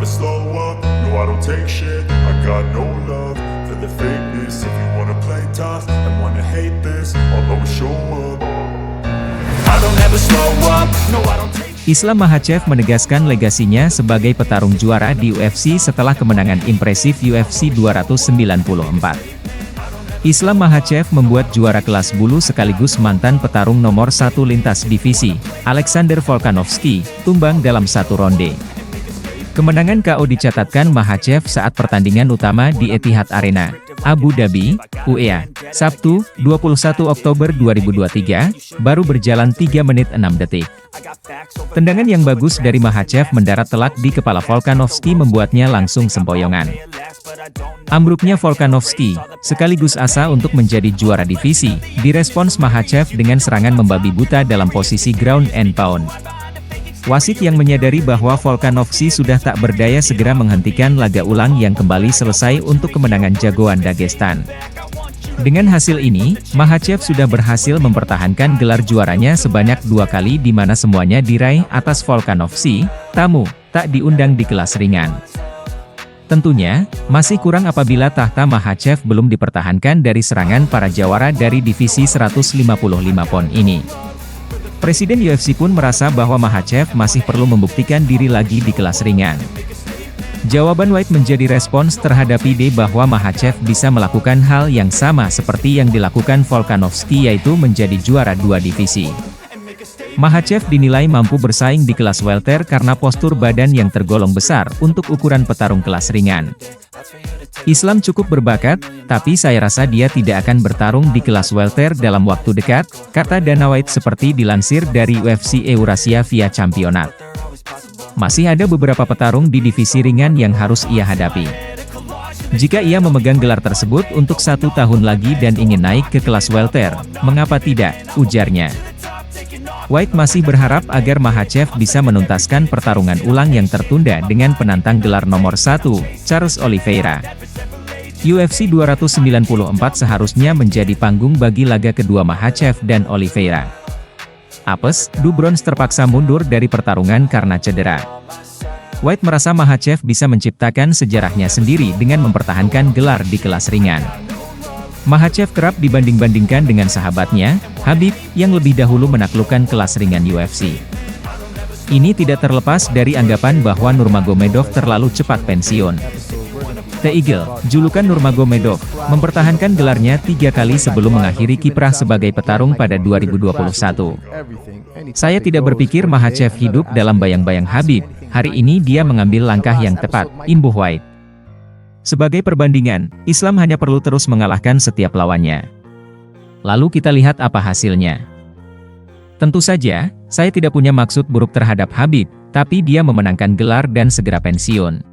slow up, no I don't take shit. I got no love for the fakeness. If you wanna play tough and wanna hate this, I'll always show up. I don't ever slow up, no I don't take shit. Islam Makhachev menegaskan legasinya sebagai petarung juara di UFC setelah kemenangan impresif UFC 294. Islam Makhachev membuat juara kelas bulu sekaligus mantan petarung nomor 1 lintas divisi, Alexander Volkanovski, tumbang dalam satu ronde. Kemenangan KO dicatatkan Makhachev saat pertandingan utama di Etihad Arena, Abu Dhabi, UEA, Sabtu, 21 Oktober 2023, baru berjalan 3 menit 6 detik. Tendangan yang bagus dari Makhachev mendarat telak di kepala Volkanovski membuatnya langsung sempoyongan. Ambruknya Volkanovski, sekaligus asa untuk menjadi juara divisi, direspons Makhachev dengan serangan membabi buta dalam posisi ground and pound. Wasit yang menyadari bahwa Volkanovski sudah tak berdaya segera menghentikan laga ulang yang kembali selesai untuk kemenangan jagoan Dagestan. Dengan hasil ini, Makhachev sudah berhasil mempertahankan gelar juaranya sebanyak 2 kali di mana semuanya diraih atas Volkanovski, tamu, tak diundang di kelas ringan. Tentunya, masih kurang apabila tahta Makhachev belum dipertahankan dari serangan para jawara dari divisi 155 pon ini. Presiden UFC pun merasa bahwa Makhachev masih perlu membuktikan diri lagi di kelas ringan. Jawaban White menjadi respons terhadap ide bahwa Makhachev bisa melakukan hal yang sama seperti yang dilakukan Volkanovski yaitu menjadi juara 2 divisi. Makhachev dinilai mampu bersaing di kelas welter karena postur badan yang tergolong besar untuk ukuran petarung kelas ringan. Islam cukup berbakat, tapi saya rasa dia tidak akan bertarung di kelas welter dalam waktu dekat, kata Dana White seperti dilansir dari UFC Eurasia via Championat. Masih ada beberapa petarung di divisi ringan yang harus ia hadapi. Jika ia memegang gelar tersebut untuk 1 tahun lagi dan ingin naik ke kelas welter, mengapa tidak, ujarnya. White masih berharap agar Makhachev bisa menuntaskan pertarungan ulang yang tertunda dengan penantang gelar nomor 1, Charles Oliveira. UFC 294 seharusnya menjadi panggung bagi laga kedua Makhachev dan Oliveira. Apes, Du Bronx terpaksa mundur dari pertarungan karena cedera. White merasa Makhachev bisa menciptakan sejarahnya sendiri dengan mempertahankan gelar di kelas ringan. Makhachev kerap dibanding-bandingkan dengan sahabatnya, Khabib, yang lebih dahulu menaklukkan kelas ringan UFC. Ini tidak terlepas dari anggapan bahwa Nurmagomedov terlalu cepat pensiun. The Eagle, julukan Nurmagomedov, mempertahankan gelarnya 3 kali sebelum mengakhiri kiprah sebagai petarung pada 2021. Saya tidak berpikir Makhachev hidup dalam bayang-bayang Khabib, hari ini dia mengambil langkah yang tepat, imbuh White. Sebagai perbandingan, Islam hanya perlu terus mengalahkan setiap lawannya. Lalu kita lihat apa hasilnya. Tentu saja, saya tidak punya maksud buruk terhadap Khabib, tapi dia memenangkan gelar dan segera pensiun.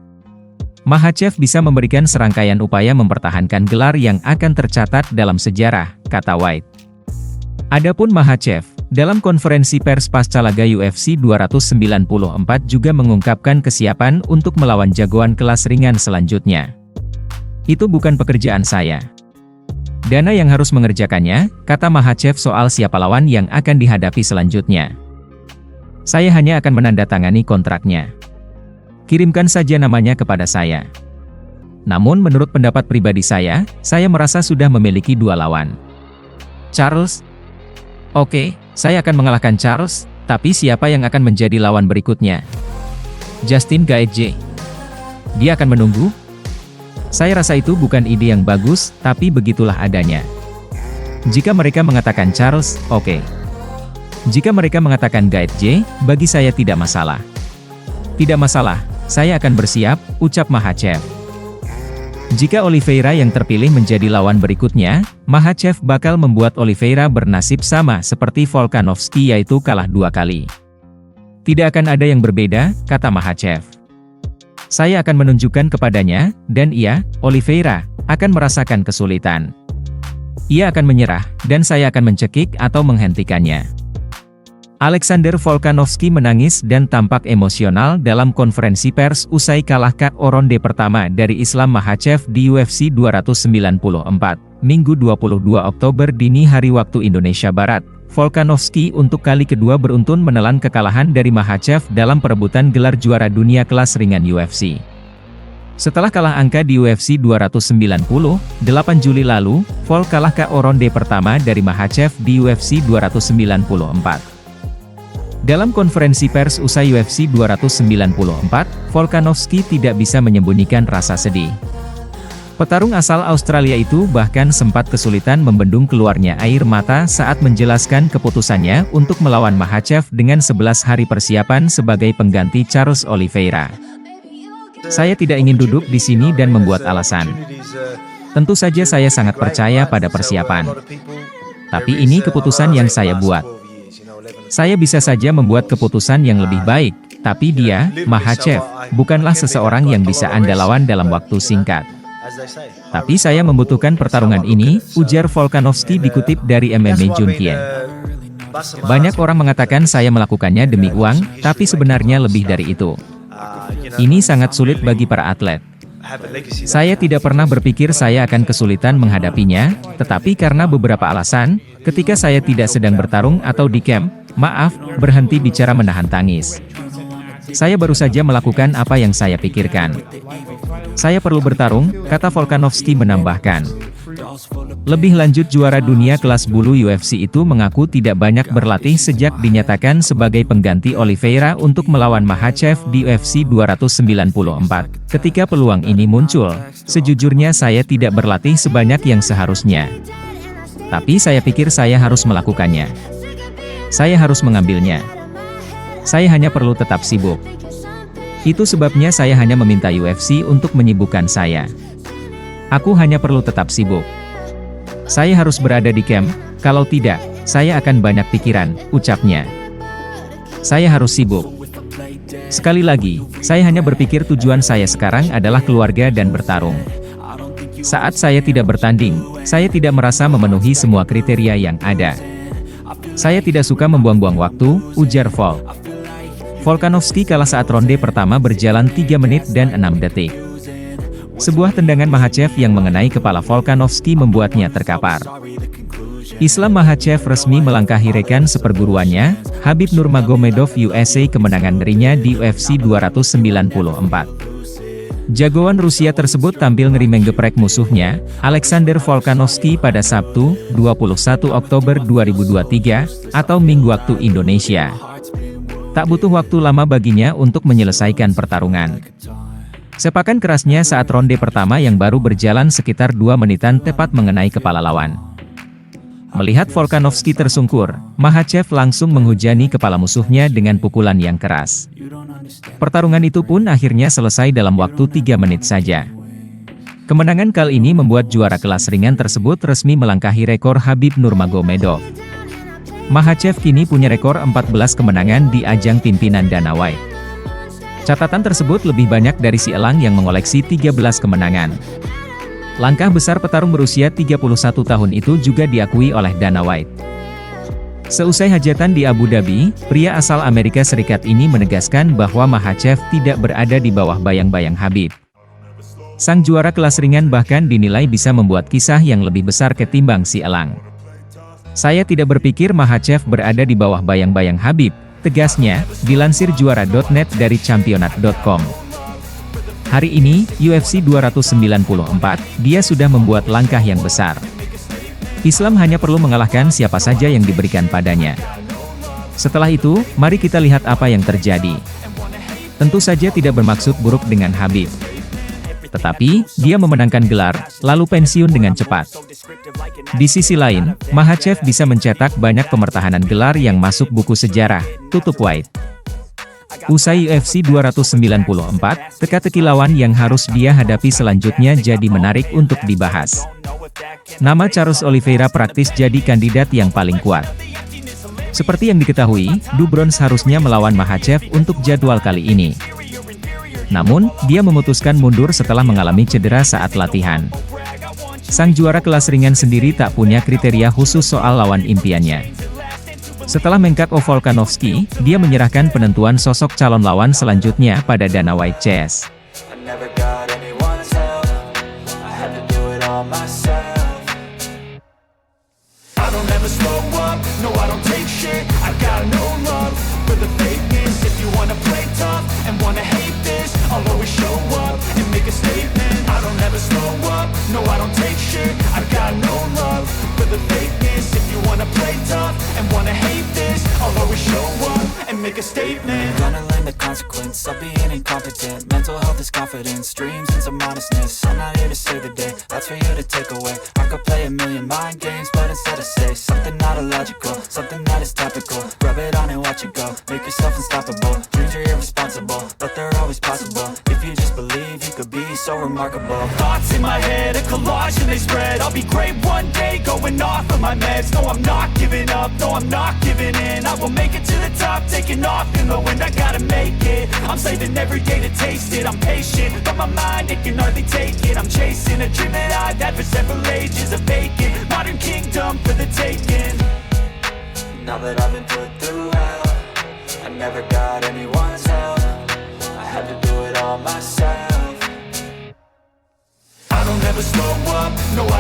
Makhachev bisa memberikan serangkaian upaya mempertahankan gelar yang akan tercatat dalam sejarah, kata White. Adapun Makhachev, dalam konferensi pers pasca laga UFC 294 juga mengungkapkan kesiapan untuk melawan jagoan kelas ringan selanjutnya. Itu bukan pekerjaan saya. Dana yang harus mengerjakannya, kata Makhachev soal siapa lawan yang akan dihadapi selanjutnya. Saya hanya akan menandatangani kontraknya. Kirimkan saja namanya kepada saya. Namun menurut pendapat pribadi saya merasa sudah memiliki 2 lawan. Charles? Oke, saya akan mengalahkan Charles, tapi siapa yang akan menjadi lawan berikutnya? Justin Gaethje. Dia akan menunggu? Saya rasa itu bukan ide yang bagus, tapi begitulah adanya. Jika mereka mengatakan Charles, oke. Jika mereka mengatakan Gaethje, bagi saya tidak masalah. Tidak masalah, saya akan bersiap, ucap Makhachev. Jika Oliveira yang terpilih menjadi lawan berikutnya, Makhachev bakal membuat Oliveira bernasib sama seperti Volkanovski yaitu kalah 2 kali. Tidak akan ada yang berbeda, kata Makhachev. Saya akan menunjukkan kepadanya, dan ia, Oliveira, akan merasakan kesulitan. Ia akan menyerah, dan saya akan mencekik atau menghentikannya. Alexander Volkanovski menangis dan tampak emosional dalam konferensi pers usai kalah KO ronde pertama dari Islam Makhachev di UFC 294, Minggu 22 Oktober dini hari waktu Indonesia Barat. Volkanovski untuk kali kedua beruntun menelan kekalahan dari Makhachev dalam perebutan gelar juara dunia kelas ringan UFC. Setelah kalah angka di UFC 290, 8 Juli lalu, Vol kalah KO ronde pertama dari Makhachev di UFC 294. Dalam konferensi pers usai UFC 294, Volkanovski tidak bisa menyembunyikan rasa sedih. Petarung asal Australia itu bahkan sempat kesulitan membendung keluarnya air mata saat menjelaskan keputusannya untuk melawan Makhachev dengan 11 hari persiapan sebagai pengganti Charles Oliveira. Saya tidak ingin duduk di sini dan membuat alasan. Tentu saja saya sangat percaya pada persiapan. Tapi ini keputusan yang saya buat. Saya bisa saja membuat keputusan yang lebih baik, tapi dia, Makhachev, bukanlah seseorang yang bisa Anda lawan dalam waktu singkat. Tapi saya membutuhkan pertarungan ini, ujar Volkanovski dikutip dari MMA Junkie. Banyak orang mengatakan saya melakukannya demi uang, tapi sebenarnya lebih dari itu. Ini sangat sulit bagi para atlet. Saya tidak pernah berpikir saya akan kesulitan menghadapinya, tetapi karena beberapa alasan, ketika saya tidak sedang bertarung atau di camp, berhenti bicara menahan tangis. Saya baru saja melakukan apa yang saya pikirkan. Saya perlu bertarung, kata Volkanovski menambahkan. Lebih lanjut, juara dunia kelas bulu UFC itu mengaku tidak banyak berlatih sejak dinyatakan sebagai pengganti Oliveira untuk melawan Makhachev di UFC 294. Ketika peluang ini muncul, sejujurnya saya tidak berlatih sebanyak yang seharusnya. Tapi saya pikir saya harus melakukannya. Saya harus mengambilnya. Saya hanya perlu tetap sibuk. Itu sebabnya saya hanya meminta UFC untuk menyibukkan saya. Aku hanya perlu tetap sibuk. Saya harus berada di camp, kalau tidak, saya akan banyak pikiran, ucapnya. Saya harus sibuk. Sekali lagi, saya hanya berpikir tujuan saya sekarang adalah keluarga dan bertarung. Saat saya tidak bertanding, saya tidak merasa memenuhi semua kriteria yang ada. Saya tidak suka membuang-buang waktu, ujar Vol. Volkanovski kalah saat ronde pertama berjalan 3 menit dan 6 detik. Sebuah tendangan Makhachev yang mengenai kepala Volkanovski membuatnya terkapar. Islam Makhachev resmi melangkahi rekan seperguruannya, Khabib Nurmagomedov USA kemenangan ngerinya di UFC 294. Jagoan Rusia tersebut tampil ngeri menggeprek musuhnya, Alexander Volkanovski pada Sabtu, 21 Oktober 2023, atau Minggu waktu Indonesia. Tak butuh waktu lama baginya untuk menyelesaikan pertarungan. Sepakan kerasnya saat ronde pertama yang baru berjalan sekitar 2 menitan tepat mengenai kepala lawan. Melihat Volkanovski tersungkur, Makhachev langsung menghujani kepala musuhnya dengan pukulan yang keras. Pertarungan itu pun akhirnya selesai dalam waktu 3 menit saja. Kemenangan kali ini membuat juara kelas ringan tersebut resmi melangkahi rekor Khabib Nurmagomedov. Makhachev kini punya rekor 14 kemenangan di ajang pimpinan Dana White. Catatan tersebut lebih banyak dari si elang yang mengoleksi 13 kemenangan. Langkah besar petarung berusia 31 tahun itu juga diakui oleh Dana White. Seusai hajatan di Abu Dhabi, pria asal Amerika Serikat ini menegaskan bahwa Makhachev tidak berada di bawah bayang-bayang Khabib. Sang juara kelas ringan bahkan dinilai bisa membuat kisah yang lebih besar ketimbang si elang. Saya tidak berpikir Makhachev berada di bawah bayang-bayang Khabib, tegasnya, dilansir juara.net dari championat.com. Hari ini, UFC 294, dia sudah membuat langkah yang besar. Islam hanya perlu mengalahkan siapa saja yang diberikan padanya. Setelah itu, mari kita lihat apa yang terjadi. Tentu saja tidak bermaksud buruk dengan Khabib. Tetapi, dia memenangkan gelar, lalu pensiun dengan cepat. Di sisi lain, Makhachev bisa mencetak banyak pemertahanan gelar yang masuk buku sejarah, tutup White. Usai UFC 294, teka-teki lawan yang harus dia hadapi selanjutnya jadi menarik untuk dibahas. Nama Charles Oliveira praktis jadi kandidat yang paling kuat. Seperti yang diketahui, Dubron seharusnya melawan Makhachev untuk jadwal kali ini. Namun, dia memutuskan mundur setelah mengalami cedera saat latihan. Sang juara kelas ringan sendiri tak punya kriteria khusus soal lawan impiannya. Setelah meng-KO Volkanovski, dia menyerahkan penentuan sosok calon lawan selanjutnya pada Dana White CS. I don't ever slow up, no I don't a statement. Gonna learn the consequence of being incompetent. Mental health is confidence, dreams and some honestness. I'm not here to save the day, that's for you to take away. I could play a million mind games, but instead I say something not illogical, something that is topical. Rub it on and watch it go, make yourself unstoppable. Dreams are irresponsible, but they're always possible. If you just believe, you could be so remarkable. Thoughts in my head, a collage and they spread. I'll be great one day, going off of my meds. No, I'm not giving up, no, I'm not giving in. I will make it to the top, taking off in the wind. I gotta make it, I'm saving every day to taste it. I'm patient, but my mind, it can hardly take it. I'm chasing a dream that I've had for several ages. A vacant, modern kingdom for the taking. Now that I've been put through hell, I never got anyone's help. I had to do it all myself. I don't ever slow up, no I don't